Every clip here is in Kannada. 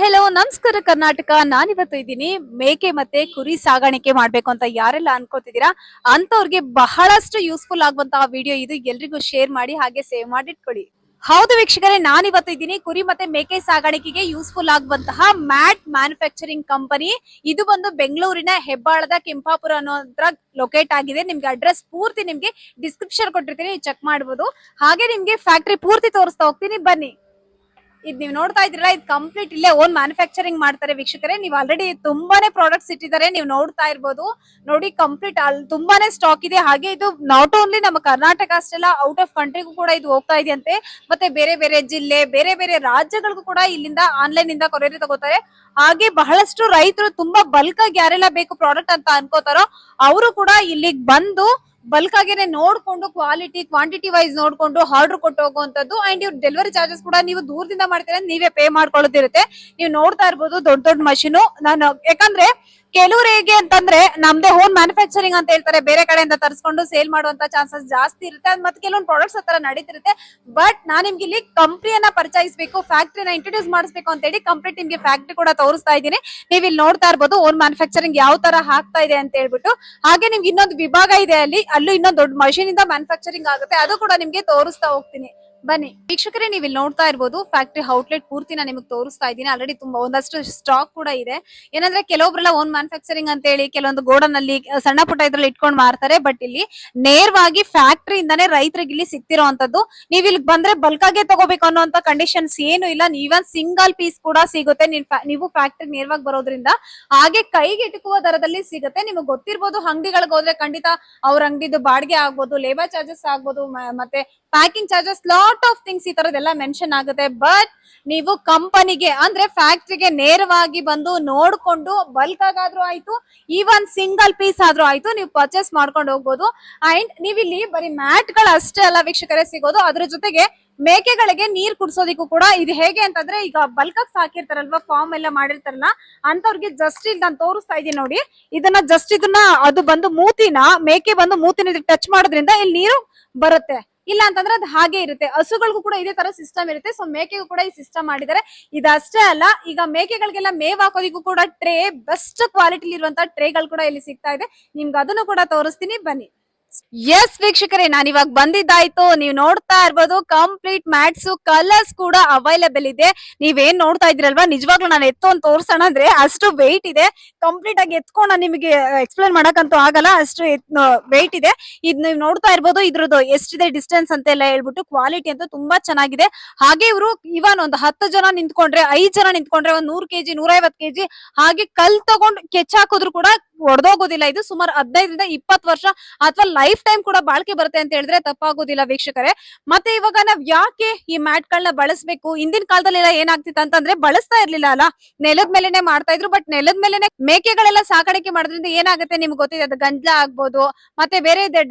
ಹೆಲೋ ನಮಸ್ಕಾರ ಕರ್ನಾಟಕ. ನಾನಿವತ್ತು ಇದ್ದೀನಿ ಮೇಕೆ ಮತ್ತೆ ಕುರಿ ಸಾಗಾಣಿಕೆ ಮಾಡ್ಬೇಕು ಅಂತ ಯಾರೆಲ್ಲ ಅನ್ಕೋತಿದ್ದೀರಾ ಅಂತವ್ರಿಗೆ ಬಹಳಷ್ಟು ಯೂಸ್ಫುಲ್ ಆಗುವಂತಹ ವಿಡಿಯೋ ಇದು. ಎಲ್ರಿಗೂ ಶೇರ್ ಮಾಡಿ ಹಾಗೆ ಸೇವ್ ಮಾಡಿ ಇಟ್ಕೊಳ್ಳಿ. ಹೌದು ವೀಕ್ಷಕರೇ, ನಾನಿವತ್ತು ಇದ್ದೀನಿ ಕುರಿ ಮತ್ತೆ ಮೇಕೆ ಸಾಗಾಣಿಕೆಗೆ ಯೂಸ್ಫುಲ್ ಆಗುವಂತಹ ಮ್ಯಾಟ್ ಮ್ಯಾನುಫ್ಯಾಕ್ಚರಿಂಗ್ ಕಂಪನಿ. ಇದು ಬಂದು ಬೆಂಗಳೂರಿನ ಹೆಬ್ಬಾಳದ ಕೆಂಪಾಪುರ ಅನ್ನೋ ಲೊಕೇಟ್ ಆಗಿದೆ. ನಿಮ್ಗೆ ಅಡ್ರೆಸ್ ಪೂರ್ತಿ ನಿಮ್ಗೆ ಡಿಸ್ಕ್ರಿಪ್ಷನ್ ಕೊಟ್ಟಿರ್ತೀನಿ, ಚೆಕ್ ಮಾಡಬಹುದು. ಹಾಗೆ ನಿಮ್ಗೆ ಫ್ಯಾಕ್ಟರಿ ಪೂರ್ತಿ ತೋರಿಸ್ತಾ ಹೋಗ್ತೀನಿ, ಬನ್ನಿ. ಇದು ನೀವು ನೋಡ್ತಾ ಇದ್ರಲ್ಲ, ಇದು ಕಂಪ್ಲೀಟ್ ಇಲ್ಲೇ ಓನ್ ಮ್ಯಾನುಫ್ಯಾಕ್ಚರಿಂಗ್ ಮಾಡ್ತಾರೆ ವೀಕ್ಷಕರೇ. ನೀವು ಆಲ್ರೆಡಿ ತುಂಬಾನೇ ಪ್ರಾಡಕ್ಟ್ಸ್ ಇಟ್ಟಿದ್ದಾರೆ, ನೀವು ನೋಡ್ತಾ ಇರ್ಬೋದು. ನೋಡಿ, ಕಂಪ್ಲೀಟ್ ಅಲ್ಲಿ ತುಂಬಾನೇ ಸ್ಟಾಕ್ ಇದೆ. ಹಾಗೆ ಇದು ನಾಟ್ ಓನ್ಲಿ ನಮ್ಮ ಕರ್ನಾಟಕ ಅಷ್ಟೆಲ್ಲ, ಔಟ್ ಆಫ್ ಕಂಟ್ರಿಗೂ ಕೂಡ ಇದು ಹೋಗ್ತಾ ಇದೆಯಂತೆ. ಮತ್ತೆ ಬೇರೆ ಬೇರೆ ಜಿಲ್ಲೆ, ಬೇರೆ ಬೇರೆ ರಾಜ್ಯಗಳಿಗೂ ಕೂಡ ಇಲ್ಲಿಂದ ಆನ್ಲೈನ್ ಇಂದ ಕೊರಿಯರ್ ತಗೋತಾರೆ. ಹಾಗೆ ಬಹಳಷ್ಟು ರೈತರು ತುಂಬಾ ಬಲ್ಕ್ ಆಗಿ ಯಾರೆಲ್ಲ ಬೇಕು ಪ್ರಾಡಕ್ಟ್ ಅಂತ ಅನ್ಕೋತಾರೋ ಅವರು ಕೂಡ ಇಲ್ಲಿಗೆ ಬಂದು ಬಲ್ಕ್ ಆಗೇನೆ ನೋಡ್ಕೊಂಡು ಕ್ವಾಲಿಟಿ ಕ್ವಾಂಟಿಟಿ ವೈಸ್ ನೋಡ್ಕೊಂಡು ಆರ್ಡರ್ ಕೊಟ್ಟು ಹೋಗುವಂತದ್ದು. ಅಂಡ್ ಇವ್ರ ಡೆಲಿವರಿ ಚಾರ್ಜಸ್ ಕೂಡ ನೀವು ದೂರದಿಂದ ಮಾಡ್ತೀರಾ, ನೀವೇ ಪೇ ಮಾಡ್ಕೊಳ್ಳೋದಿರುತ್ತೆ. ನೀವು ನೋಡ್ತಾ ಇರ್ಬೋದು ದೊಡ್ಡ ದೊಡ್ಡ ಮಷೀನು. ನಾನು ಯಾಕಂದ್ರೆ ಕೆಲವ್ರು ಹೇಗೆ ಅಂತಂದ್ರೆ ನಮ್ದೇ ಹೋನ್ ಮ್ಯಾನುಫ್ಯಾಕ್ಚರಿಂಗ್ ಅಂತ ಹೇಳ್ತಾರೆ, ಬೇರೆ ಕಡೆಯಿಂದ ತರಿಸ್ಕೊಂಡು ಸೇಲ್ ಮಾಡುವಂತ ಚಾನ್ಸಸ್ ಜಾಸ್ತಿ ಇರುತ್ತೆ. ಮತ್ತೆ ಕೆಲವೊಂದು ಪ್ರಾಡಕ್ಟ್ಸ್ ಹತ್ರ ನಡೀತಿರುತ್ತೆ. ಬಟ್ ನಾನ್ ನಿಮ್ಗೆ ಇಲ್ಲಿ ಕಂಪ್ನಿಯನ್ನ ಪರಿಚಯಿಸಬೇಕು, ಫ್ಯಾಕ್ಟ್ರಿನ ಇಂಟ್ರೊಡ್ಯೂಸ್ ಮಾಡಿಸ್ಬೇಕು ಅಂತ ಹೇಳಿ ಕಂಪ್ಲೀಟ್ ನಿಮ್ಗೆ ಫ್ಯಾಕ್ಟ್ರಿ ಕೂಡ ತೋರಿಸ್ತಾ ಇದ್ದೀನಿ. ನೀವು ಇಲ್ಲಿ ನೋಡ್ತಾ ಇರ್ಬೋದು ಓನ್ ಮ್ಯಾನುಫ್ಯಾಕ್ಚರಿಂಗ್ ಯಾವ ತರ ಆಗ್ತಾ ಇದೆ ಅಂತ ಹೇಳ್ಬಿಟ್ಟು. ಹಾಗೆ ನಿಮ್ಗೆ ಇನ್ನೊಂದು ವಿಭಾಗ ಇದೆ, ಅಲ್ಲೂ ಇನ್ನೊಂದು ದೊಡ್ಡ ಮಷೀನ್ ಇಂದ ಮ್ಯಾನುಫ್ಯಾಕ್ಚರಿಂಗ್ ಆಗುತ್ತೆ, ಅದು ಕೂಡ ನಿಮ್ಗೆ ತೋರಿಸ್ತಾ ಹೋಗ್ತೀನಿ, ಬನ್ನಿ. ವೀಕ್ಷಕರೇ, ನೀವು ಇಲ್ಲಿ ನೋಡ್ತಾ ಇರ್ಬೋದು ಫ್ಯಾಕ್ಟ್ರಿ ಔಟ್ಲೆಟ್ ಪೂರ್ತಿನ ನಿಮಗೆ ತೋರಿಸ್ತಾ ಇದ್ದೀನಿ. ಆಲ್ರೆಡಿ ತುಂಬಾ ಒಂದಷ್ಟು ಸ್ಟಾಕ್ ಕೂಡ ಇದೆ. ಏನಂದ್ರೆ ಕೆಲವೊಬ್ರೆಲ್ಲ ಓನ್ ಮ್ಯಾನುಫ್ಯಾಕ್ಚರಿಂಗ್ ಅಂತ ಹೇಳಿ ಕೆಲವೊಂದು ಗೋಡನ್ ಅಲ್ಲಿ ಸಣ್ಣ ಪುಟ್ಟ ಇದ್ರಲ್ಲಿ ಇಟ್ಕೊಂಡು ಮಾರ್ತಾರೆ. ಬಟ್ ಇಲ್ಲಿ ನೇರವಾಗಿ ಫ್ಯಾಕ್ಟ್ರಿ ಇಂದಾನೆ ರೈತರಿಗೆ ಇಲ್ಲಿ ಸಿಗ್ತಿರೋಂಥದ್ದು. ನೀವು ಇಲ್ಲಿ ಬಂದ್ರೆ ಬಲ್ಕ್ ಆಗಿ ತಗೋಬೇಕು ಅನ್ನೋಂತ ಕಂಡೀಷನ್ಸ್ ಏನು ಇಲ್ಲ. ನೀವನ್ ಸಿಂಗಲ್ ಪೀಸ್ ಕೂಡ ಸಿಗುತ್ತೆ, ನೀವು ಫ್ಯಾಕ್ಟ್ರಿ ನೇರವಾಗಿ ಬರೋದ್ರಿಂದ. ಹಾಗೆ ಕೈಗೆ ಇಟುಕುವ ದರದಲ್ಲಿ ಸಿಗುತ್ತೆ. ನಿಮಗೆ ಗೊತ್ತಿರ್ಬೋದು, ಅಂಗಡಿಗಳಿಗೆ ಹೋದ್ರೆ ಖಂಡಿತ ಅವ್ರ ಅಂಗಡಿದು ಬಾಡಿಗೆ ಆಗ್ಬೋದು, ಲೇಬರ್ ಚಾರ್ಜಸ್ ಆಗ್ಬೋದು, ಮತ್ತೆ packing charges, lot of things ಈ ತರದೆಲ್ಲ ಮೆನ್ಷನ್ ಆಗುತ್ತೆ. ಬಟ್ ನೀವು ಕಂಪನಿಗೆ ಅಂದ್ರೆ ಫ್ಯಾಕ್ಟ್ರಿಗೆ ನೇರವಾಗಿ ಬಂದು ನೋಡ್ಕೊಂಡು ಬಲ್ಕ್ ಆಗಾದ್ರೂ ಆಯ್ತು, ಈವನ್ ಸಿಂಗಲ್ ಪೀಸ್ ಆದ್ರೂ ಆಯ್ತು, ನೀವು ಪರ್ಚೇಸ್ ಮಾಡ್ಕೊಂಡು ಹೋಗ್ಬೋದು. ಅಂಡ್ ನೀವಿಲ್ಲಿ ಬರೀ ಮ್ಯಾಟ್ ಗಳು ಅಷ್ಟೇ ಅಲ್ಲ ವೀಕ್ಷಕರೇ ಸಿಗೋದು, ಅದ್ರ ಜೊತೆಗೆ ಮೇಕೆಗಳಿಗೆ ನೀರ್ ಕುಡ್ಸೋದಿಕ್ಕೂ ಕೂಡ. ಇದು ಹೇಗೆ ಅಂತಂದ್ರೆ, ಈಗ ಬಲ್ಕ್ ಆಗಿ ಸಾಕಿರ್ತಾರಲ್ವಾ, ಫಾರ್ಮ್ ಎಲ್ಲ ಮಾಡಿರ್ತಾರಲ್ಲ ಅಂತವ್ರಿಗೆ ಜಸ್ಟ್ ಇಲ್ಲಿ ನಾನು ತೋರಿಸ್ತಾ ಇದೀನಿ ನೋಡಿ. ಇದನ್ನ ಅದು ಬಂದು ಮೂತಿನ, ಮೇಕೆ ಬಂದು ಮೂತಿನ ಟಚ್ ಮಾಡೋದ್ರಿಂದ ಇಲ್ಲಿ ನೀರು ಬರುತ್ತೆ. ಇಲ್ಲ ಅಂತಂದ್ರೆ ಅದು ಹಾಗೆ ಇರುತ್ತೆ. ಹಸುಗಳಿಗೂ ಕೂಡ ಇದೇ ತರ ಸಿಸ್ಟಮ್ ಇರುತ್ತೆ. ಸೊ ಮೇಕೆಗೂ ಕೂಡ ಈ ಸಿಸ್ಟಮ್ ಮಾಡಿದ್ದಾರೆ. ಇದಷ್ಟೇ ಅಲ್ಲ, ಈಗ ಮೇಕೆಗಳಿಗೆಲ್ಲ ಮೇವ್ ಹಾಕೋದಿಕ್ಕೂ ಕೂಡ ಟ್ರೇ, ಬೆಸ್ಟ್ ಕ್ವಾಲಿಟಿ ಇರುವಂತ ಟ್ರೇಗಳು ಕೂಡ ಇಲ್ಲಿ ಸಿಗ್ತಾ ಇದೆ. ನಿಮ್ಗೆ ಅದನ್ನು ಕೂಡ ತೋರಿಸ್ತೀನಿ, ಬನ್ನಿ. ಎಸ್ ವೀಕ್ಷಕರೇ, ನಾನು ಇವಾಗ ಬಂದಿದ್ದಾಯ್ತು. ನೀವು ನೋಡ್ತಾ ಇರ್ಬೋದು ಕಂಪ್ಲೀಟ್ ಮ್ಯಾಟ್ಸ್, ಕಲರ್ಸ್ ಕೂಡ ಅವೈಲೇಬಲ್ ಇದೆ. ನೀವೇನ್ ನೋಡ್ತಾ ಇದ್ರಲ್ವಾ, ನಿಜವಾಗ್ಲೂ ನಾನು ಎತ್ತೊಂದು ತೋರ್ಸೋಣ ಅಂದ್ರೆ ಅಷ್ಟು ವೆಯ್ಟ್ ಇದೆ. ಕಂಪ್ಲೀಟ್ ಆಗಿ ಎತ್ಕೊಂಡು ನಿಮಗೆ ಎಕ್ಸ್ಪ್ಲೇನ್ ಮಾಡಕ್ಕಂತೂ ಆಗಲ್ಲ, ಅಷ್ಟು ವೆಯ್ಟ್ ಇದೆ. ಇದ್ ನೀವು ನೋಡ್ತಾ ಇರ್ಬೋದು ಇದ್ರದ್ದು ಎಷ್ಟಿದೆ ಡಿಸ್ಟೆನ್ಸ್ ಅಂತೆಲ್ಲ ಹೇಳ್ಬಿಟ್ಟು. ಕ್ವಾಲಿಟಿ ಅಂತೂ ತುಂಬಾ ಚೆನ್ನಾಗಿದೆ. ಹಾಗೆ ಇವರು ಇವನ್ ಒಂದು 10 ಜನ ನಿಂತ್ಕೊಂಡ್ರೆ, 5 ಜನ ನಿಂತ್ಕೊಂಡ್ರೆ ಒಂದ್ 100 kg 150 kg ಹಾಗೆ ಕಲ್ ತಗೊಂಡು ಕೆಚ್ಚಾಕಿದ್ರು ಕೂಡ ಒಡೆದೋಗೋದಿಲ್ಲ. ಇದು ಸುಮಾರು 15ರಿಂದ 20 ವರ್ಷ ಅಥವಾ ಲೈಫ್ ಟೈಮ್ ಕೂಡ ಬಾಳ್ಕೆ ಬರುತ್ತೆ ಅಂತ ಹೇಳಿದ್ರೆ ತಪ್ಪಾಗೋದಿಲ್ಲ ವೀಕ್ಷಕರೇ. ಮತ್ತೆ ಇವಾಗ ನಾವ್ ಯಾಕೆ ಈ ಮ್ಯಾಟ್ ಗಳನ್ನ ಬಳಸಬೇಕು? ಹಿಂದಿನ ಕಾಲದಲ್ಲೆಲ್ಲ ಏನಾಗ್ತಿತ್ತು ಅಂತಂದ್ರೆ ಬಳಸ್ತಾ ಇರ್ಲಿಲ್ಲ ಅಲ್ಲ, ನೆಲದ ಮೇಲೆನೆ ಮಾಡ್ತಾ ಇದ್ರು. ಬಟ್ ನೆಲದ ಮೇಲೆನೆ ಮೇಕೆಗಳೆಲ್ಲ ಸಾಕಾಣಿಕೆ ಮಾಡೋದ್ರಿಂದ ಏನಾಗುತ್ತೆ ನಿಮ್ಗೆ ಗೊತ್ತಿದೆ, ಅದು ಗಂಜಲ ಆಗ್ಬೋದು, ಮತ್ತೆ ಬೇರೆ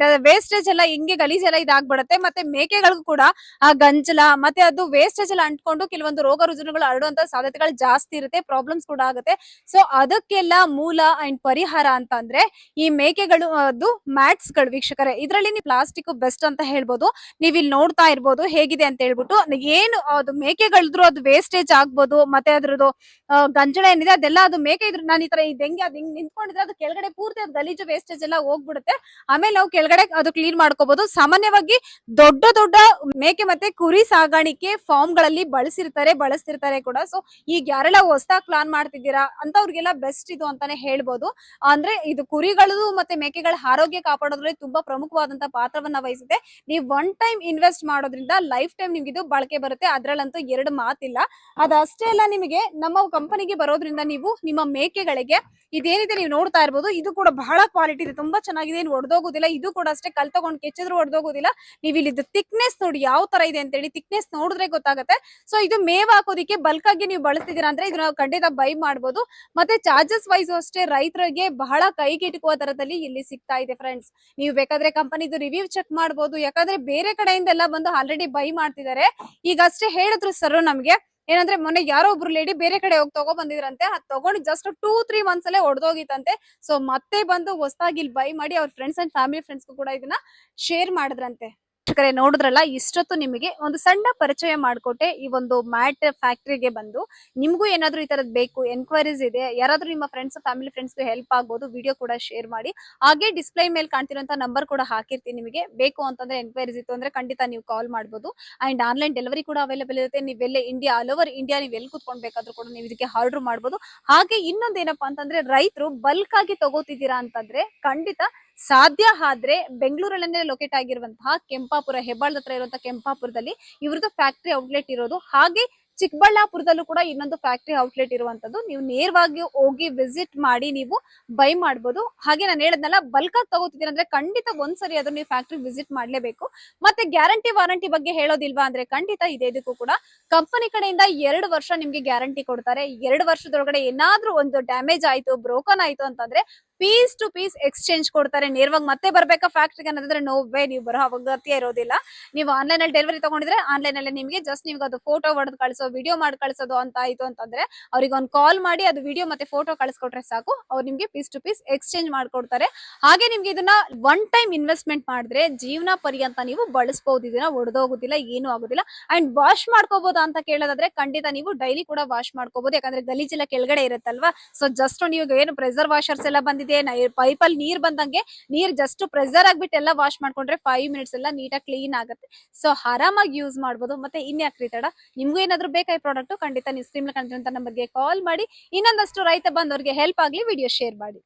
ವೇಸ್ಟೇಜ್ ಎಲ್ಲ ಹಿಂಗೆ ಗಲೀಜೆಲ್ಲ ಇದಾಗ್ಬಿಡುತ್ತೆ. ಮತ್ತೆ ಮೇಕೆಗಳಿಗೂ ಕೂಡ ಆ ಗಂಜಲ ಮತ್ತೆ ಅದು ವೇಸ್ಟೇಜ್ ಎಲ್ಲ ಅಂಟ್ಕೊಂಡು ಕೆಲವೊಂದು ರೋಗ ರುಜಿನಗಳು ಹರಡುವಂತ ಸಾಧ್ಯತೆಗಳು ಜಾಸ್ತಿ ಇರುತ್ತೆ, ಪ್ರಾಬ್ಲಮ್ಸ್ ಕೂಡ ಆಗುತ್ತೆ. ಸೊ ಅದಕ್ಕೆಲ್ಲ ಮೂಲ ಅಂಡ್ ಪರಿಹಾರ ಅಂತಂದ್ರೆ ಈ ಮೇಕೆಗಳು ಅದು ಮ್ಯಾಟ್ಸ್ ಗಳು ವೀಕ್ಷಕರೇ. ಇದರಲ್ಲಿ ನೀವು ಪ್ಲಾಸ್ಟಿಕ್ ಬೆಸ್ಟ್ ಅಂತ ಹೇಳ್ಬೋದು. ನೀವ್ ಇಲ್ಲಿ ನೋಡ್ತಾ ಇರ್ಬೋದು ಹೇಗಿದೆ ಅಂತ ಹೇಳ್ಬಿಟ್ಟು. ಏನು ಅದು ಮೇಕೆಗಳಿದ್ರು ಅದು ವೇಸ್ಟೇಜ್ ಆಗ್ಬೋದು, ಮತ್ತೆ ಅದ್ರದ್ದು ಗಂಜಳ ಏನಿದೆ ಅದೆಲ್ಲ ಅದು ಮೇಕೆ ಇದ್ರು ನಾನು ಈ ತರ ಹೆಂಗೆ ಅದು ಹಿಂಗ್ ನಿಂತ್ಕೊಂಡಿದ್ರೆ ಅದು ಕೆಳಗಡೆ ಪೂರ್ತಿ ಅದು ಗಲೀಜು ವೇಸ್ಟೇಜ್ ಎಲ್ಲ ಹೋಗ್ಬಿಡುತ್ತೆ. ಆಮೇಲೆ ನಾವು ಕೆಳಗಡೆ ಅದು ಕ್ಲೀನ್ ಮಾಡ್ಕೋಬಹುದು. ಸಾಮಾನ್ಯವಾಗಿ ದೊಡ್ಡ ದೊಡ್ಡ ಮೇಕೆ ಮತ್ತೆ ಕುರಿ ಸಾಗಾಣಿಕೆ ಫಾರ್ಮ್ ಗಳಲ್ಲಿ ಬಳಸ್ತಿರ್ತಾರೆ ಕೂಡ. ಸೊ ಈಗ ಯಾರೆಲ್ಲ ಹೊಸದಾಗಿ ಪ್ಲಾನ್ ಮಾಡ್ತಿದ್ದೀರಾ ಅಂತವ್ರಿಗೆಲ್ಲ ಬೆಸ್ಟ್ ಇದು ಅಂತಾನೆ ಹೇಳ್ಬೋದು. ಅಂದ್ರೆ ಇದು ಕುರಿಗಳು ಮತ್ತೆ ಮೇಕೆಗಳ ಆರೋಗ್ಯ ಕಾಪಾಡೋದ್ರಲ್ಲಿ ತುಂಬಾ ಪ್ರಮುಖವಾದಂತ ಪಾತ್ರವನ್ನ ವಹಿಸುತ್ತೆ. ನೀವು ಒನ್ ಟೈಮ್ ಇನ್ವೆಸ್ಟ್ ಮಾಡೋದ್ರಿಂದ ಲೈಫ್ ಟೈಮ್ ನಿಮ್ಗೆ ಇದು ಬಳಕೆ ಬರುತ್ತೆ, ಅದ್ರಲ್ಲಂತೂ ಎರಡು ಮಾತಿಲ್ಲ. ಅದಷ್ಟೇ ಅಲ್ಲ, ನಿಮಗೆ ನಮ್ಮ ಕಂಪನಿಗೆ ಬರೋದ್ರಿಂದ ನೀವು ನಿಮ್ಮ ಮೇಕೆಗಳಿಗೆ ಇದೇನಿದೆ ನೀವು ನೋಡ್ತಾ ಇರ್ಬೋದು, ಇದು ಕೂಡ ಬಹಳ ಕ್ವಾಲಿಟಿ ಇದೆ, ತುಂಬಾ ಚೆನ್ನಾಗಿದೆ, ಏನು ಒಡೆದೋಗೋದಿಲ್ಲ. ಇದು ಕೂಡ ಅಷ್ಟೇ, ಕಲ್ ತಗೊಂಡು ಕೆಚ್ಚಿದ್ರು ಒಡೆದೋಗೋದಿಲ್ಲ. ನೀವು ಇಲ್ಲಿ ಥಿಕ್ನೆಸ್ ನೋಡಿ ಯಾವ ತರ ಇದೆ ಅಂತ ಹೇಳಿ, ಥಿಕ್ನೆಸ್ ನೋಡಿದ್ರೆ ಗೊತ್ತಾಗುತ್ತೆ. ಸೊ ಇದು ಮೇವ್ ಹಾಕೋದಿಕ್ಕೆ ಬಲ್ಕ್ ಆಗಿ ನೀವು ಬಳಸ್ತಿದ್ದೀರಾ ಅಂದ್ರೆ ಇದನ್ನ ಖಂಡಿತ ಬೈ ಮಾಡ್ಬೋದು. ಮತ್ತೆ ಚಾರ್ಜಸ್ ವೈಸ್ ಅಷ್ಟೇ ರೈತರಿಗೆ ಬಹಳ ಕೈಗೆಟುಕುವ ದರದಲ್ಲಿ ಇಲ್ಲಿ ಸಿಗ್ತಾ ಇದೆ ಫ್ರೆಂಡ್ಸ್. ನೀವು ಬೇಕಾದ್ರೆ ಕಂಪನಿದು ರಿವ್ಯೂ ಚೆಕ್ ಮಾಡಬಹುದು. ಯಾಕಂದ್ರೆ ಬೇರೆ ಕಡೆಯಿಂದ ಎಲ್ಲ ಬಂದು ಆಲ್ರೆಡಿ ಬೈ ಮಾಡ್ತಿದ್ದಾರೆ. ಈಗ ಅಷ್ಟೇ ಹೇಳಿದ್ರು ಸರ್ ನಮ್ಗೆ, ಏನಂದ್ರೆ ಮೊನ್ನೆ ಯಾರೋ ಒಬ್ರು ಲೇಡಿ ಬೇರೆ ಕಡೆ ಹೋಗಿ ತಗೋ ಬಂದಿದ್ರಂತೆ, ಅದ್ ತಗೊಂಡು ಜಸ್ಟ್ 2-3 ಮಂತ್ಸ್ ಅಲ್ಲೇ ಹೊಡೆದೋಗಿತ್ತಂತೆ. ಸೊ ಮತ್ತೆ ಬಂದು ಹೊಸದಾಗಿ ಇಲ್ಲಿ ಬೈ ಮಾಡಿ ಅವ್ರ ಫ್ರೆಂಡ್ಸ್ ಅಂಡ್ ಫ್ಯಾಮಿಲಿ ಫ್ರೆಂಡ್ಸ್ ಕೂಡ ಇದನ್ನ ಶೇರ್ ಮಾಡಿದ್ರಂತೆ. ವೀಕ್ಷಕರೇ ನೋಡಿದ್ರಲ್ಲ, ಇಷ್ಟೊತ್ತು ನಿಮಗೆ ಒಂದು ಸಣ್ಣ ಪರಿಚಯ ಮಾಡಿಕೊಟ್ಟೆ ಈ ಒಂದು ಮ್ಯಾಟ್ ಫ್ಯಾಕ್ಟರಿಗೆ ಬಂದು. ನಿಮಗೂ ಏನಾದ್ರೂ ಈ ತರದ್ ಬೇಕು, ಎನ್ಕ್ವೈರೀಸ್ ಇದೆ, ಯಾರಾದ್ರೂ ನಿಮ್ಮ ಫ್ರೆಂಡ್ಸ್ ಫ್ಯಾಮಿಲಿ ಫ್ರೆಂಡ್ಸ್ಗೆ ಹೆಲ್ಪ್ ಆಗ್ಬೋದು, ವಿಡಿಯೋ ಕೂಡ ಶೇರ್ ಮಾಡಿ. ಹಾಗೆ ಡಿಸ್ಪ್ಲೇ ಮೇಲೆ ಕಾಣ್ತಿರೋಂಥ ನಂಬರ್ ಕೂಡ ಹಾಕಿರ್ತೀನಿ. ನಿಮಗೆ ಬೇಕು ಅಂತಂದ್ರೆ ಎನ್ಕ್ವೈರೀಸ್ ಇತ್ತು ಅಂದ್ರೆ ಖಂಡಿತ ನೀವು ಕಾಲ್ ಮಾಡ್ಬೋದು. ಅಂಡ್ ಆನ್ಲೈನ್ ಡೆಲಿವರಿ ಕೂಡ ಅವೈಲೇಬಲ್ ಇರುತ್ತೆ. ನೀವೆಲ್ಲ ಇಂಡಿಯಾ, ಆಲ್ ಓವರ್ ಇಂಡಿಯಾ ನೀವು ಎಲ್ಲಿ ಕೂತ್ಕೊಂಡ್ ಬೇಕಾದ್ರೂ ಕೂಡ ನೀವು ಇದಕ್ಕೆ ಆರ್ಡರ್ ಮಾಡ್ಬೋದು. ಹಾಗೆ ಇನ್ನೊಂದೇನಪ್ಪಾ ಅಂತಂದ್ರೆ, ರೈತರು ಬಲ್ಕ್ ಆಗಿ ತಗೋತಿದ್ದೀರಾ ಅಂತಂದ್ರೆ ಖಂಡಿತ ಸಾಧ್ಯ ಆದ್ರೆ ಬೆಂಗಳೂರಲ್ಲೇ ಲೊಕೇಟ್ ಆಗಿರುವಂತಹ ಕೆಂಪಾಪುರ, ಹೆಬ್ಬಾಳದ ಹತ್ರ ಇರುವಂತಹ ಕೆಂಪಾಪುರದಲ್ಲಿ ಇವ್ರದ್ದು ಫ್ಯಾಕ್ಟರಿ ಔಟ್ಲೆಟ್ ಇರೋದು. ಹಾಗೆ ಚಿಕ್ಕಬಳ್ಳಾಪುರದಲ್ಲೂ ಕೂಡ ಇನ್ನೊಂದು ಫ್ಯಾಕ್ಟರಿ ಔಟ್ಲೆಟ್ ಇರುವಂತದ್ದು. ನೀವು ನೇರವಾಗಿ ಹೋಗಿ ವಿಸಿಟ್ ಮಾಡಿ ನೀವು ಬೈ ಮಾಡ್ಬೋದು. ಹಾಗೆ ನಾನು ಹೇಳದ್ನಲ್ಲ, ಬಲ್ಕ್ ಆಗಿ ತಗೋತಿದ್ದೀರ ಅಂದ್ರೆ ಖಂಡಿತ ಒಂದ್ಸರಿ ಅದು ನೀವು ಫ್ಯಾಕ್ಟರಿ ವಿಸಿಟ್ ಮಾಡ್ಲೇಬೇಕು. ಮತ್ತೆ ಗ್ಯಾರಂಟಿ ವಾರಂಟಿ ಬಗ್ಗೆ ಹೇಳೋದಿಲ್ವಾ ಅಂದ್ರೆ ಖಂಡಿತ ಇದೆ. ಇದಕ್ಕೂ ಕೂಡ ಕಂಪನಿ ಕಡೆಯಿಂದ 2 ವರ್ಷ ನಿಮ್ಗೆ ಗ್ಯಾರಂಟಿ ಕೊಡ್ತಾರೆ. 2 ವರ್ಷದೊಳಗಡೆ ಏನಾದ್ರೂ ಒಂದು ಡ್ಯಾಮೇಜ್ ಆಯ್ತು, ಬ್ರೋಕನ್ ಆಯ್ತು ಅಂತಂದ್ರೆ ಪೀಸ್ ಟು ಪೀಸ್ ಎಕ್ಸ್ಚೇಂಜ್ ಕೊಡ್ತಾರೆ. ನೇರವಾಗಿ ಮತ್ತೆ ಬರ್ಬೇಕಾ ಫ್ಯಾಕ್ಟ್ರಿಗೆ ಅನ್ನೋದ್ರೆ ನೋ ವೇ, ನೀವು ಬರೋ ಅಗತ್ಯ ಇರೋದಿಲ್ಲ. ನೀವು ಆನ್ಲೈನ್ ಅಲ್ಲಿ ಡೆಲಿವರಿ ತಗೊಂಡಿದ್ರೆ ಆನ್ಲೈನ್ ಅಲ್ಲಿ ನಿಮಗೆ ಜಸ್ಟ್ ನಿಮ್ಗೆ ಅದು ಫೋಟೋ ಹೊಡೆದು ಕಳಿಸೋ, ವಿಡಿಯೋ ಮಾಡಿ ಕಳಿಸೋದು ಅಂತ ಆಯ್ತು ಅಂತಂದ್ರೆ ಅವ್ರಿಗೆ ಒಂದು ಕಾಲ್ ಮಾಡಿ ಅದು ವಿಡಿಯೋ ಮತ್ತೆ ಫೋಟೋ ಕಳಿಸ್ಕೊಟ್ರೆ ಸಾಕು, ಅವ್ರು ನಿಮ್ಗೆ ಪೀಸ್ ಟು ಪೀಸ್ ಎಕ್ಸ್ಚೇಂಜ್ ಮಾಡ್ಕೊಡ್ತಾರೆ. ಹಾಗೆ ನಿಮ್ಗೆ ಇದನ್ನ ಒನ್ ಟೈಮ್ ಇನ್ವೆಸ್ಟ್ಮೆಂಟ್ ಮಾಡಿದ್ರೆ ಜೀವನ ಪರ್ಯಂತ ನೀವು ಬಳಸಬಹುದು. ಇದನ್ನ ಒಡೆದೋಗುದಿಲ್ಲ, ಏನು ಆಗುದಿಲ್ಲ. ಅಂಡ್ ವಾಶ್ ಮಾಡ್ಕೋಬಹುದಾ ಅಂತ ಕೇಳೋದಾದ್ರೆ ಖಂಡಿತ ನೀವು ಡೈಲಿ ಕೂಡ ವಾಶ್ ಮಾಡ್ಕೋಬಹುದು. ಯಾಕಂದ್ರೆ ಗಲೀಜೆಲ್ಲ ಕೆಳಗಡೆ ಇರುತ್ತಲ್ವಾ. ಸೊ ಜಸ್ಟ್ ನೀವು ಏನು ಪ್ರೆಸರ್ ವಾಷರ್ಸ್ ಎಲ್ಲ ಬಂದಿದೆ, ಪೈಪ್ ಅಲ್ಲಿ ನೀರ್ ಬಂದಂಗೆ ನೀರ್ ಜಸ್ಟ್ ಪ್ರೆಸರ್ ಆಗ್ಬಿಟ್ಟು ಎಲ್ಲ ವಾಶ್ ಮಾಡ್ಕೊಂಡ್ರೆ 5 ಮಿನಿಟ್ಸ್ ಎಲ್ಲ ನೀಟಾಗಿ ಕ್ಲೀನ್ ಆಗುತ್ತೆ. ಸೊ ಆರಾಮಾಗಿ ಯೂಸ್ ಮಾಡ್ಬೋದು. ಮತ್ತೆ ಇನ್ಯಾಕ್ರಿ ತಡ, ನಿಮ್ಗೂ ಏನಾದ್ರು ಬೇಕಾ ಈ ಪ್ರಾಡಕ್ಟ್, ಖಂಡಿತ ನೀವು ಸ್ಕ್ರೀನ್ ಕಾಣ್ತಿರೋಂತ ನಂಬರ್ಗೆ ಕಾಲ್ ಮಾಡಿ ಇನ್ನೊಂದಷ್ಟು ರೈತ ಬಂದವರಿಗೆ ಹೆಲ್ಪ್ ಆಗ್ಲಿ ವಿಡಿಯೋ ಶೇರ್ ಮಾಡಿ.